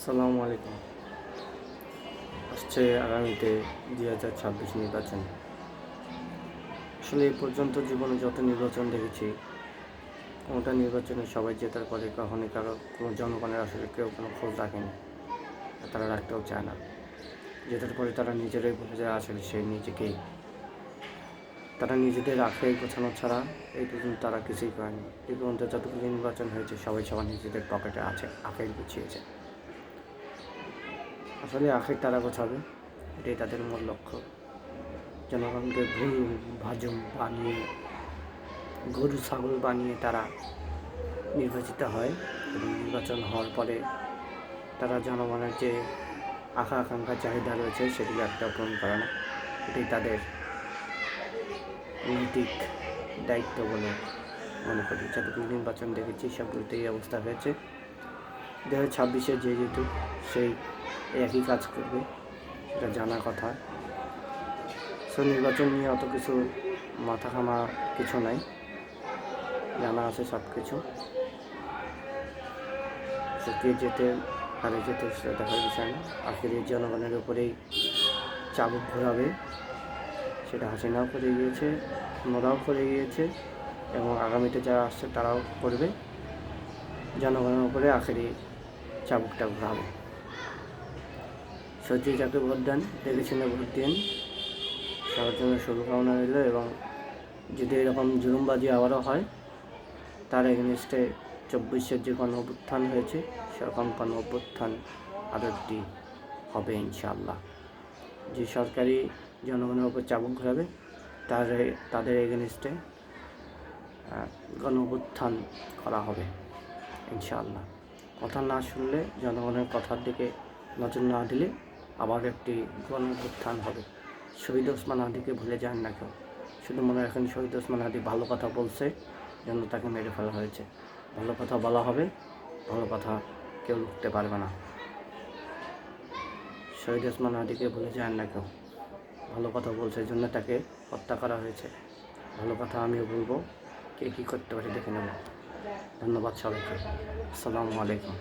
আসসালামু আলাইকুম। আসছে আগামীতে 2026 নির্বাচন। আসলে এই পর্যন্ত জীবনে যত নির্বাচন দেখেছি, কোনোটা নির্বাচনে সবাই জেতার পরে কখনই কোনো জনগণের আসলে কেউ কোনো খোঁজ রাখেনি, আর তারা রাখতেও চায় না। জেতার পরে তারা নিজেরাই ভুলে যায় আসলে সেই নিজেকেই। তারা নিজেদের আখের গোছানো ছাড়া এই পর্যন্ত তারা কিছুই করেনি। এই পর্যন্ত যতগুলো নির্বাচন হয়েছে সবাই নিজেদের পকেটে আছে, আখের গুছিয়েছে। আসলে আখের তারা গোছাবে, এটাই তাদের মূল লক্ষ্য। জনগণকে ভুল ভাজুম বানিয়ে, গরু ছাগল বানিয়ে তারা নির্বাচিত হয় এবং নির্বাচন হওয়ার পরে তারা জনগণের যে আকাঙ্ক্ষা চাহিদা রয়েছে সেগুলো একটা পূরণ করে না। এটাই তাদের নৈতিক দায়িত্ব বলে মনে করি। যতগুলো নির্বাচন দেখেছি সবগুলোতে এই অবস্থা হয়েছে। 2026-এ যে যেহেতু সেই একই কাজ করবে, সেটা জানার কথা। নির্বাচন নিয়ে অত কিছু মাথা ঘামা কিছু নাই, জানা আছে সব কিছু। কে যেতে হারে যেতে সেটা দেখার বিষয় না। আখের জনগণের উপরেই চাবুক ঘোরাবে, সেটা হাসিনাও করে গিয়েছে, মোরাও করে গিয়েছে এবং আগামীতে যারা আসছে তারাও করবে। জনগণের উপরে আখেরি চাবুকটা ঘোরাবে। সত্যি যাকে ভোট দেন দেখে শুনে ভোট দিন, সবার জন্য শুভকামনা রইল। এবং যদি এরকম জুলুমবাজি আবারও হয়, তার এগেনস্টে 24-এর যে গণ অভ্যুত্থান হয়েছে সেরকম গণ অভ্যুত্থান আরেকটি হবে ইনশাআল্লাহ। যে সরকারি জনগণের উপর চাবুক ঘোরাবে তাদের এগেনস্টে গণ অভ্যুত্থান করা হবে ইনশাআল্লাহ। কথা না শুনলে, জনগণের কথার দিকে নজর না দিলে আবার একটি গণ অভ্যুত্থান হবে। শহীদ ওসমান হাদিকে ভুলে যান না কেউ। শুধু মনে রাখেন, শহীদ ওসমান হাদি ভালো কথা বলছে জন্য তাকে মেরে ফেলা হয়েছে। ভালো কথা বলা হবে, ভালো কথা কেউ রুখতে পারবে না। শহীদ ওসমান হাদিকে ভুলে যান না কেউ। ভালো কথা বলছে জন্য তাকে হত্যা করা হয়েছে। ভালো কথা আমিও বলবো, কে কী করতে পারি দেখে নেব। ধন্যবাদ সবাইকে। আসসালামু আলাইকুম।